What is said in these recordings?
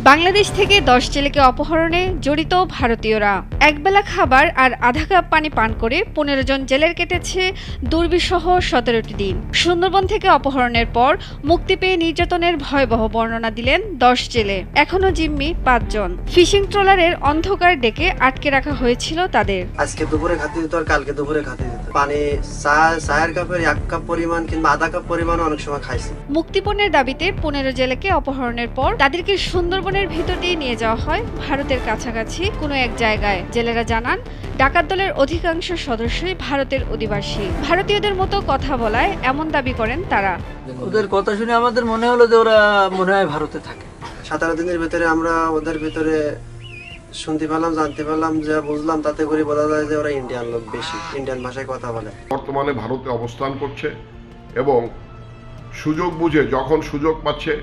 বাংলাদেশ থেকে 10 জেলেকে অপহরণে জড়িত ভারতীয়রা। একবেলা খাবার আর আধা কাপ পানি পান করে 15 জন জেলের কেটেছে দুর্বিষহ 17টি দিন। সুন্দরবন থেকে অপহরণের পর মুক্তি পেয়ে নির্যাতনের ভয়াবহ বর্ণনা দিলেন 10 জেলে। এখনো জিম্মি 5 জন। ফিশিং ট্রলারের অন্ধকার ডেকে আটকে রাখা হয়েছিল তাদের। আজকে দুপুরে খাতে দিত আর কালকে দুপুরে খাতে দিত। পানি চায়ের কাপের 1 কাপ পরিমাণ কিংবা আধা কাপ পরিমাণ অনেক সময় খাইছি। মুক্তিপণের দাবিতে 15 জেলেকে অপহরণের পর তাদেরকে সুন্দরবনের ভিতর দিয়ে নিয়ে যাওয়া হয় ভারতের কাছাকাছি কোনো এক জায়গায়। জেলেরা জানান, ডাকাত দলের অধিকাংশ সদস্যই ভারতের অধিবাসী। ভারতীয়দের মতো কথা বলায় এমন দাবি করেন তারা। ওদের কথা শুনে আমাদের মনে হলো যে ওরা মনে হয় ভারতে থাকে। 17 দিনের ভিতরে আমরা ওদের ভিতরে শুনতে পেলাম, জানতে পারলাম, যা বুঝলাম তাতে করে বোঝা যায় যে ওরা ইন্ডিয়ান লোক, বেশি ইন্ডিয়ান ভাষায় কথা বলে। বর্তমানে ভারতে অবস্থান করছে এবং সুযোগ বুঝে যখন সুযোগ পাচ্ছে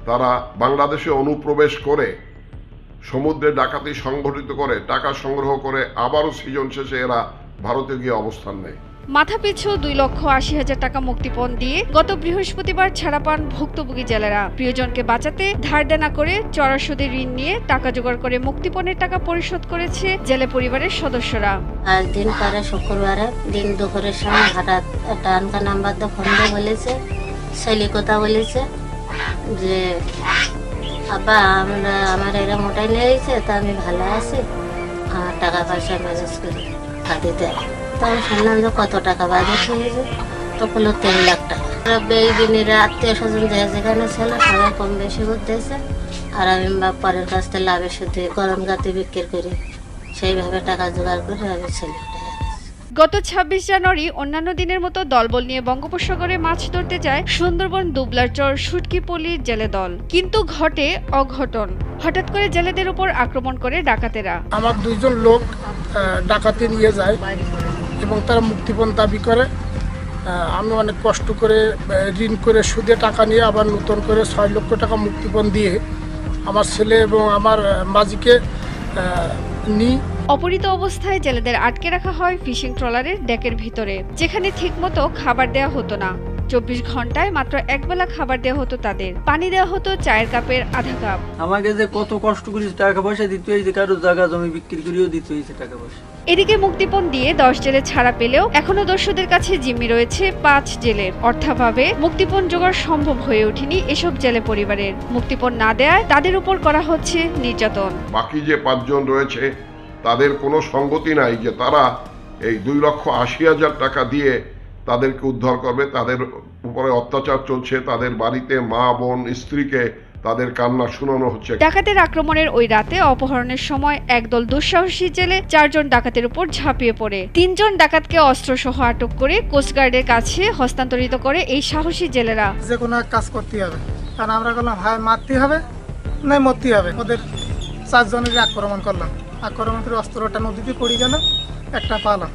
তারা বাংলাদেশে অনুপ্রবেশ করে সমুদ্রে ডাকাতি সংগঠিত করে টাকা সংগ্রহ করে আবারও সিজন শেষে এরা ভারতে গিয়ে অবস্থান নেয়। মাথাপিছু 2,80,000 টাকা মুক্তিপণ দিয়ে গত বৃহস্পতিবার ছাড়া পান ভুক্তভোগী জেলেরা। প্রিয়জনকে বাঁচাতে ধার দেনা করে চড়া সুদে ঋণ নিয়ে টাকা জোগাড় করে মুক্তিপণের টাকা পরিশোধ করেছে জেলে পরিবারের সদস্যরা। আজ দিন পরে শুক্রবারে দিন দুপুরের সময় হঠাৎ একটা আনকা নাম্বার দিয়ে ফোন দিয়ে বলেছে, ছেলে কথা বলেছে যে আব্বা আমার এরা মোটাই নিয়ে গেছে, তা আমি ভালো আছি, আমার টাকা পয়সা ম্যানেজ করে খাটিতে। তো আমি শুনলাম যে কত টাকা বাজেট হয়েছে, তো বললো 3 লাখ টাকা। এই দিনের আত্মীয় স্বজন যেখানে ছিল সবাই কম বেশি করতেছে, আর আমি পরের কাছ থেকে লাভের সাথে গরম গাতে বিক্রি করি, সেইভাবে টাকা জোগাড় করে আমি ছেলে। গত 26 জানুয়ারি অন্যান্য দিনের মতো দলবল নিয়ে বঙ্গোপসাগরে মাছ ধরতে যায় সুন্দরবন দুবলারচর শুটকিপল্লির জেলে দল। কিন্তু ঘটে অঘটন। হঠাৎ করে জেলেদের উপর আক্রমণ করে ডাকাতেরা। আমার 2 জন লোক ডাকাতি নিয়ে যায় এবং তারা মুক্তিপণ দাবি করে। আমি অনেক কষ্ট করে ঋণ করে সুদে টাকা নিয়ে আবার নতুন করে 6 লক্ষ টাকা মুক্তিপণ দিয়ে আমার ছেলে এবং আমার মাঝিকে নিই। অপহৃত অবস্থায় জেলেদের আটকে রাখা হয় ফিশিং ট্রলারের ডেকের ভিতরে, যেখানে ঠিকমতো খাবার দেওয়া হতো না। 24 ঘন্টায় মাত্র একবেলা খাবার দেওয়া হতো তাদের। পানি দেওয়া হতো চায়ের কাপের আধা কাপ। আমাকে যে কত কষ্ট করে টাকা পয়সা দিতে হয়েছে, কারো জায়গা জমি বিক্রি করেও দিতে হয়েছে টাকা পয়সা। এদিকে মুক্তিপণ দিয়ে 10 জেলে ছাড়া পেলেও এখনো দস্যুদের কাছে জিম্মি রয়েছে 5 জেলের। অর্থাভাবে মুক্তিপণ জোগাড় সম্ভব হয়ে ওঠেনি এসব জেলে পরিবারের। মুক্তিপণ না দেওয়ায় তাদের উপর করা হচ্ছে নির্যাতন। বাকি যে 5 জন রয়েছে তাদের কোনো সঙ্গতি নাই যে তারা এই 2,80,000 টাকা দিয়ে তাদেরকে উদ্ধার করবে। তাদের উপরে অত্যাচার চলছে, তাদের বাড়িতে মা বোন স্ত্রীকে তাদের কান্না শোনানো হচ্ছে। ডাকাতের আক্রমণের ওই রাতে অপহরণের সময় একদল দুঃসাহসী জেলে 4 জন ডাকাতের উপর ঝাঁপিয়ে পড়ে 3 জন ডাকাতকে অস্ত্রসহ আটক করে কোস্টগার্ডের কাছে হস্তান্তরিত করে এই সাহসী জেলেরা। যে কোনো কাজ করতে হবে, কারণ আমরা বললাম হয় মারতে হবে না মরতে হবে। ওদের 4 জনের আক্রমণ করলাম। আক্রমণ করে অস্ত্রটা নদীতে পড়ে গেল, একটা পালাম।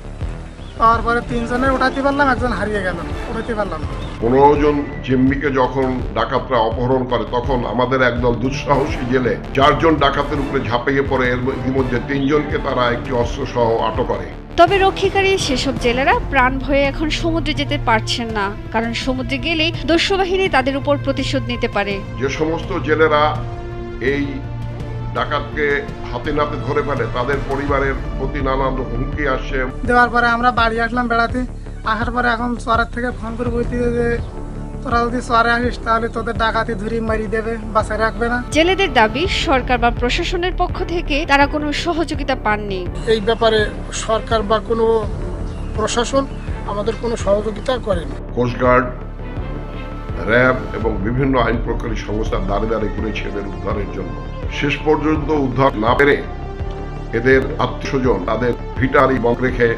পাওয়ার পরে 3 জনের উঠাতে পারলাম, একজন হারিয়ে গেল, উঠাতে পারলাম। 15 জন জিম্মিকে যখন ডাকাতরা অপহরণ করে তখন আমাদের একদল দুঃসাহসী জেলে 4 জন ডাকাতের উপরে ঝাঁপিয়ে পড়ে। এর ইতিমধ্যে 3 জনকে তারা একটি অস্ত্রসহ আটক করে। তবে রক্ষীকারী সেসব জেলেরা প্রাণ ভয়ে এখন সমুদ্রে যেতে পারছেন না, কারণ সমুদ্রে গেলেই দস্যু বাহিনী তাদের উপর প্রতিশোধ নিতে পারে। যে সমস্ত জেলেরা এই ডাকাতকে হাতে নাতে ধরে ফেলে তাদের পরিবারের প্রতি নানান হুমকি আসছে। দেওয়ার পরে আমরা বাড়ি আসলাম বেড়াতে। আসার পরে এখন চরের থেকে ফোন করে বলতে যে তোরা যদি চরে আসিস তাহলে তোদের ডাকাতি ধরে মারি দেবে, বাঁচায় রাখবে না। জেলেদের দাবি সরকার বা প্রশাসনের পক্ষ থেকে তারা কোনো সহযোগিতা পাননি। এই ব্যাপারে সরকার বা কোনো প্রশাসন আমাদের কোনো সহযোগিতা করেনি। কোস্টগার্ড, র্যাব এবং বিভিন্ন আইন প্রকারী সংস্থা দাঁড়ে দাঁড়ে ঘুরেছে এদের উদ্ধারের জন্য। শেষ পর্যন্ত উদ্ধার না পেরে এদের আত্মীয়স্বজন তাদের ভিটারি বক রেখে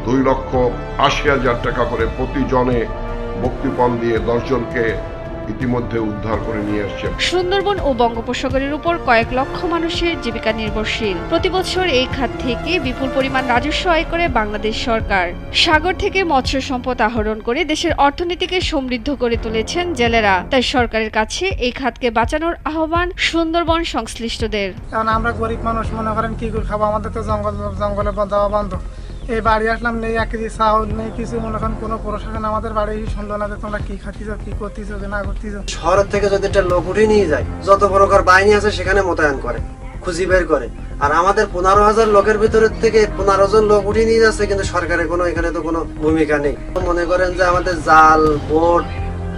2,80,000 টাকা করে প্রতি জনে মুক্তিপণ দিয়ে 10 জনকে ইতিমধ্যে উদ্ধার করে নিয়ে আসছে। সুন্দরবন ও বঙ্গোপসাগরের উপর কয়েক লক্ষ মানুষের জীবিকা নির্ভরশীল। প্রতি বছর এই খাত থেকে বিপুল পরিমাণ রাজস্ব আয় করে বাংলাদেশ সরকার। সাগর থেকে মৎস্য সম্পদ আহরণ করে দেশের অর্থনীতিকে সমৃদ্ধ করে তুলেছেন জেলেরা। তাই সরকারের কাছে এই খাতকে বাঁচানোর আহ্বান সুন্দরবন সংশ্লিষ্টদের। কারণ আমরা গরিব মানুষ, মনে করেন কি করে খাবো, আমাদের তো জঙ্গলে যাওয়া বন্ধ। এই বাড়ি আসলাম, নেই এক কেজি চাউল নেই কিছু, মনে করেন কোনো প্রশাসন আমাদের বাড়ি শুনলো না যে তোমরা কি খাচ্ছিস কি করতেছ কি না করতেছ। শহরের থেকে যদি একটা লোক উঠিয়ে নিয়ে যায়, যত প্রকার বাহিনী আছে সেখানে মোতায়েন করে, খুঁজি বের করে। আর আমাদের 15,000 লোকের ভিতরে থেকে 15 জন লোক উঠিয়ে নিয়ে যাচ্ছে, কিন্তু সরকারের কোনো এখানে তো কোনো ভূমিকা নেই। মনে করেন যে আমাদের জাল বোট,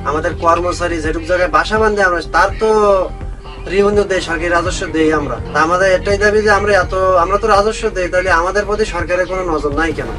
আমাদের কর্মচারী যেটুক জায়গায় বাসা বাঁধে আমরা, তার তো রেভিনিউ দেয়, সরকারি রাজস্ব দেই আমরা। তা আমাদের এটাই দাবি যে আমরা তো রাজস্ব দেই, তাহলে আমাদের প্রতি সরকারের কোনো নজর নাই কেন?